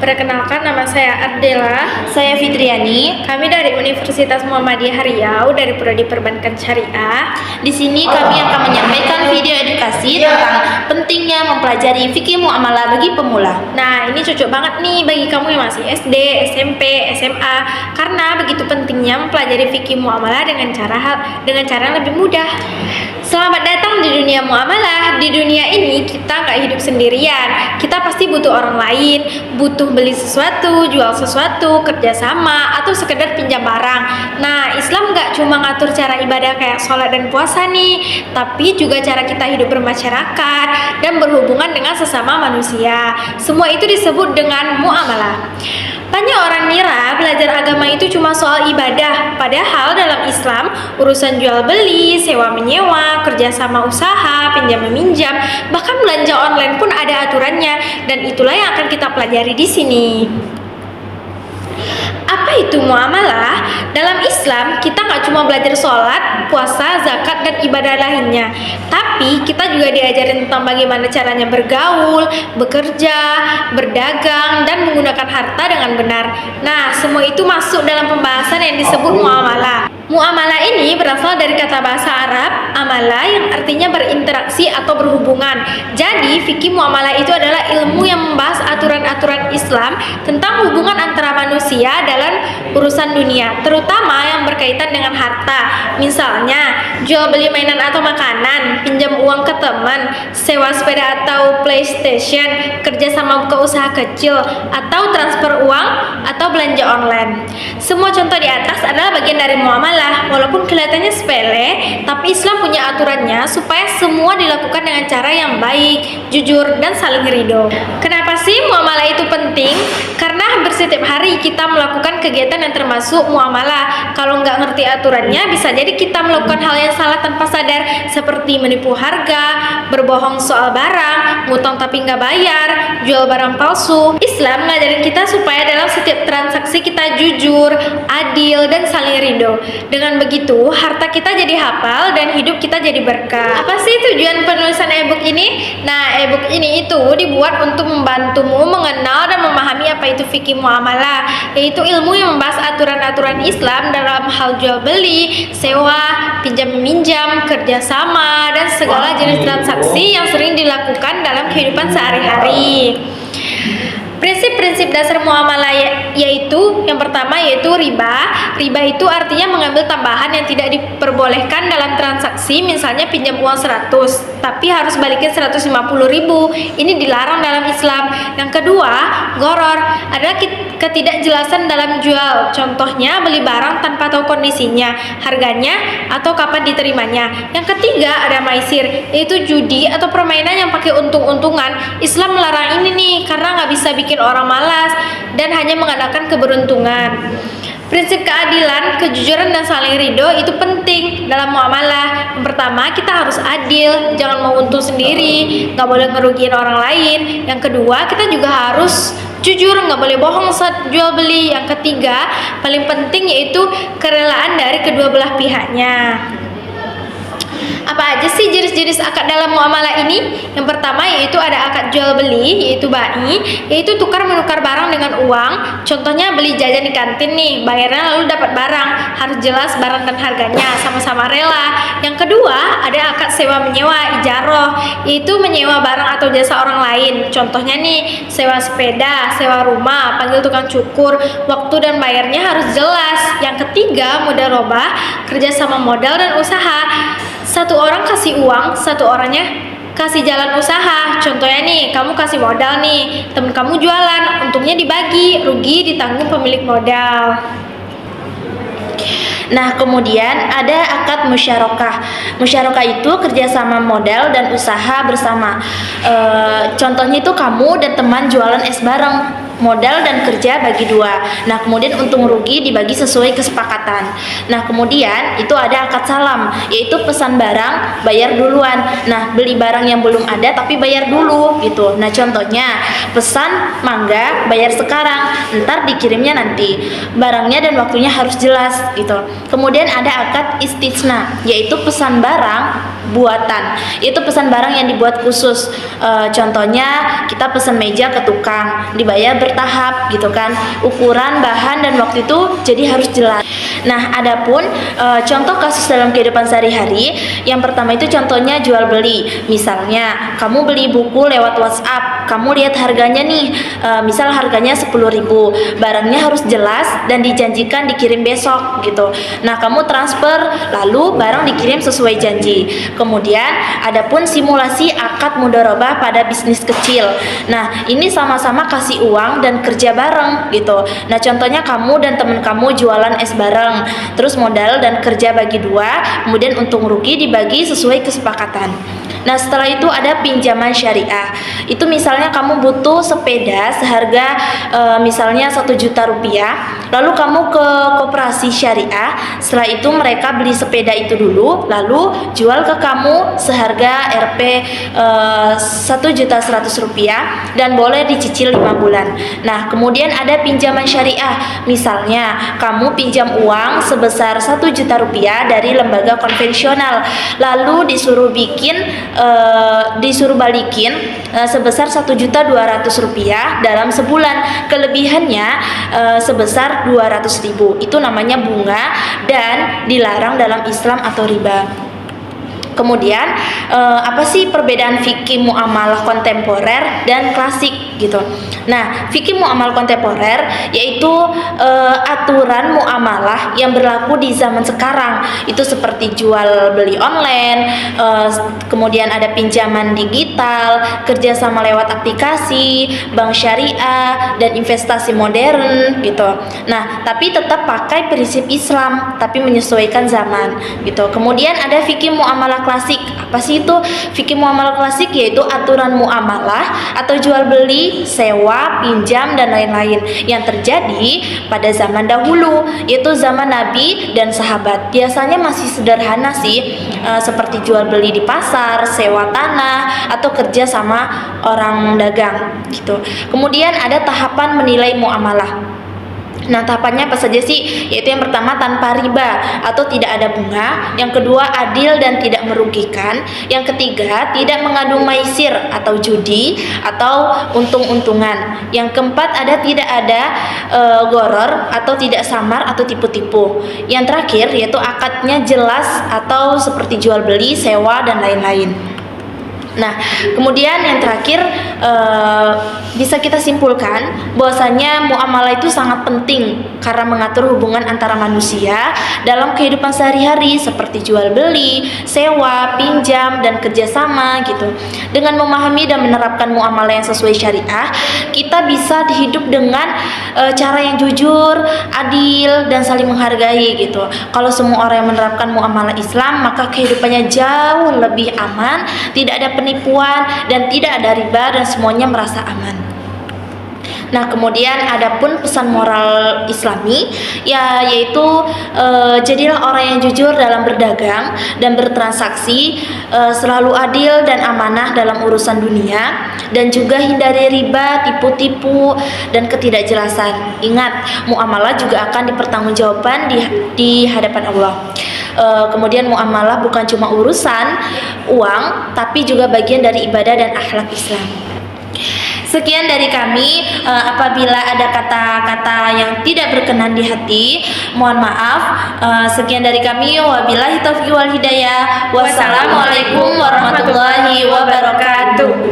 Perkenalkan, nama saya Ardela. Saya Fitriani. Kami dari Universitas Muhammadiyah Riau dari Prodi Perbankan Syariah. Di sini kami akan menyampaikan video edukasi tentang pentingnya mempelajari fikih muamalah bagi pemula. Nah, ini cocok banget nih bagi kamu yang masih SD, SMP, SMA, karena begitu pentingnya mempelajari fikih muamalah dengan cara yang lebih mudah. Selamat datang di dunia muamalah. Di dunia ini kita nggak hidup sendirian. Kita pasti butuh orang lain, butuh beli sesuatu, jual sesuatu, kerjasama, atau sekedar pinjam barang. Nah, Islam nggak cuma ngatur cara ibadah kayak sholat dan puasa nih, tapi juga cara kita hidup bermasyarakat dan berhubungan dengan sesama manusia. Semua itu disebut dengan muamalah. Banyak orang ngira belajar agama itu cuma soal ibadah, padahal dalam Islam urusan jual beli, sewa menyewa, kerjasama usaha, pinjam meminjam, bahkan belanja online pun ada aturannya, dan itulah yang akan kita pelajari di sini. Apa itu muamalah? Dalam Islam, kita nggak cuma belajar sholat, puasa, zakat, dan ibadah lainnya, tapi kita juga diajarin tentang bagaimana caranya bergaul, bekerja, berdagang, dan menggunakan harta dengan benar. Nah, semua itu masuk dalam pembahasan yang disebut muamalah. Muamalah ini berasal dari kata bahasa Arab amalah yang artinya berinteraksi atau berhubungan. Jadi, fikih muamalah itu adalah ilmu yang membahas aturan-aturan Islam tentang hubungan antara manusia dalam urusan dunia, terutama yang berkaitan dengan harta. Misalnya, jual beli mainan atau makanan, pinjam uang ke teman, sewa sepeda atau PlayStation, kerja sama buka usaha kecil, atau transfer uang atau belanja online. Semua contoh di atas adalah bagian dari muamalah. Walaupun kelihatannya sepele, tapi Islam punya aturannya supaya semua dilakukan dengan cara yang baik, jujur, dan saling ridho. Kenapa sih muamalah itu penting? Karena hampir setiap hari kita melakukan kegiatan yang termasuk muamalah. Kalau nggak ngerti aturannya, bisa jadi kita melakukan hal yang salah tanpa sadar, seperti menipu harga, berbohong soal barang, ngutang tapi nggak bayar, jual barang palsu. Islam ngajarin kita supaya dalam setiap transaksi kita jujur, adil, dan saling ridho. Dengan begitu, harta kita jadi hafal dan hidup kita jadi berkah. Apa sih tujuan penulisan e-book ini? Nah, e-book ini itu dibuat untuk membantumu mengenal dan memahami apa itu fikih muamalah, yaitu ilmu yang membahas aturan-aturan Islam dalam hal jual beli, sewa, pinjam meminjam, kerjasama, dan segala jenis transaksi yang sering dilakukan dalam kehidupan sehari-hari. Prinsip-prinsip dasar muamalah yaitu yang pertama yaitu riba. Riba itu artinya mengambil tambahan yang tidak diperbolehkan dalam transaksi, misalnya pinjam uang 100 tapi harus balikin 150.000. Ini dilarang dalam Islam. Yang kedua, gharar adalah ketidakjelasan dalam jual. Contohnya beli barang tanpa tahu kondisinya, harganya, atau kapan diterimanya. Yang ketiga ada maisir, yaitu judi atau permainan yang pakai untung-untungan. Islam melarang ini nih karena nggak bisa bikin orang malas dan hanya mengandalkan keberuntungan. Prinsip keadilan, kejujuran, dan saling ridho itu penting dalam muamalah. Yang pertama, kita harus adil, jangan mau untung sendiri, nggak boleh ngerugiin orang lain. Yang kedua, kita juga harus jujur, nggak boleh bohong saat jual beli. Yang ketiga, paling penting yaitu kerelaan dari kedua belah pihaknya. Apa aja sih jenis-jenis akad dalam muamalah ini? Yang pertama yaitu ada akad jual beli, yaitu bai, yaitu tukar menukar barang dengan uang. Contohnya beli jajan di kantin nih, bayarnya lalu dapat barang, harus jelas barang dan harganya, sama-sama rela. Yang kedua ada akad sewa menyewa, ijaroh, yaitu menyewa barang atau jasa orang lain. Contohnya nih, sewa sepeda, sewa rumah, panggil tukang cukur, waktu dan bayarnya harus jelas. Yang ketiga modal robah, kerja sama modal dan usaha. Satu orang kasih uang, satu orangnya kasih jalan usaha. Contohnya nih, kamu kasih modal nih, temen kamu jualan, untungnya dibagi, rugi ditanggung pemilik modal. Nah, kemudian ada akad musyarakah. Musyarakah itu kerjasama modal dan usaha bersama. Contohnya itu kamu dan teman jualan es bareng, modal dan kerja bagi dua. Nah, kemudian untung rugi dibagi sesuai kesepakatan. Nah, kemudian itu ada akad salam, yaitu pesan barang, bayar duluan. Nah, beli barang yang belum ada tapi bayar dulu gitu. Nah, contohnya pesan mangga, bayar sekarang, ntar dikirimnya nanti. Barangnya dan waktunya harus jelas gitu. Kemudian ada akad istisna, yaitu pesan barang, buatan. Itu pesan barang yang dibuat khusus. Contohnya kita pesan meja ke tukang, dibayar bertahap gitu kan. Ukuran, bahan dan waktu itu jadi harus jelas. Nah, adapun contoh kasus dalam kehidupan sehari-hari, yang pertama itu contohnya jual beli. Misalnya kamu beli buku lewat WhatsApp, kamu lihat harganya nih, misal harganya 10.000, barangnya harus jelas dan dijanjikan dikirim besok gitu. Nah, kamu transfer lalu barang dikirim sesuai janji. Kemudian adapun simulasi akad mudharabah pada bisnis kecil. Nah, ini sama-sama kasih uang dan kerja bareng gitu. Nah, contohnya kamu dan teman kamu jualan es bareng, terus modal dan kerja bagi dua, kemudian untung rugi dibagi sesuai kesepakatan. Nah, setelah itu ada pinjaman syariah. Itu misalnya kamu butuh sepeda seharga misalnya 1 juta rupiah, lalu kamu ke koperasi syariah. Setelah itu mereka beli sepeda itu dulu, lalu jual ke kamu seharga Rp 1.100.000 rupiah dan boleh dicicil 5 bulan. Nah, kemudian ada pinjaman syariah. Misalnya kamu pinjam uang sebesar 1 juta rupiah dari lembaga konvensional, lalu disuruh balikin sebesar 1.200.000 rupiah dalam sebulan. Kelebihannya sebesar 200.000. Itu namanya bunga dan dilarang dalam Islam atau riba. Kemudian apa sih perbedaan fikih muamalah kontemporer dan klasik gitu. Nah, fikih muamalah kontemporer yaitu aturan muamalah yang berlaku di zaman sekarang. Itu seperti jual beli online, kemudian ada pinjaman digital, kerjasama lewat aplikasi, bank syariah dan investasi modern gitu. Nah, tapi tetap pakai prinsip Islam tapi menyesuaikan zaman gitu. Kemudian ada fikih muamalah klasik. Apa sih itu fikih muamalah klasik? Yaitu aturan muamalah atau jual beli, sewa, pinjam dan lain-lain yang terjadi pada zaman dahulu, yaitu zaman Nabi dan sahabat. Biasanya masih sederhana sih, seperti jual beli di pasar, sewa tanah atau kerja sama orang dagang gitu. Kemudian ada tahapan menilai muamalah. Nah, tahapannya apa saja sih? Yaitu yang pertama tanpa riba atau tidak ada bunga, yang kedua adil dan tidak merugikan, yang ketiga tidak mengandung maisir atau judi atau untung-untungan, yang keempat ada tidak ada gharar atau tidak samar atau tipu-tipu, yang terakhir yaitu akadnya jelas atau seperti jual beli, sewa dan lain-lain. Nah, kemudian yang terakhir bisa kita simpulkan bahwasanya muamalah itu sangat penting karena mengatur hubungan antara manusia dalam kehidupan sehari-hari seperti jual beli, sewa, pinjam dan kerjasama gitu. Dengan memahami dan menerapkan muamalah yang sesuai syariah, kita bisa hidup dengan cara yang jujur, adil dan saling menghargai gitu. Kalau semua orang yang menerapkan muamalah Islam, maka kehidupannya jauh lebih aman, tidak ada penipuan dan tidak ada riba dan semuanya merasa aman. Nah, kemudian adapun pesan moral Islami yaitu jadilah orang yang jujur dalam berdagang dan bertransaksi, selalu adil dan amanah dalam urusan dunia, dan juga hindari riba, tipu-tipu dan ketidakjelasan. Ingat, muamalah juga akan dipertanggungjawabkan di hadapan Allah. Kemudian muamalah bukan cuma urusan uang, tapi juga bagian dari ibadah dan akhlak Islam. Sekian dari kami. Apabila ada kata-kata yang tidak berkenan di hati, mohon maaf. Sekian dari kami. Wabillahi taufiq wal hidayah. Wassalamualaikum warahmatullahi wabarakatuh.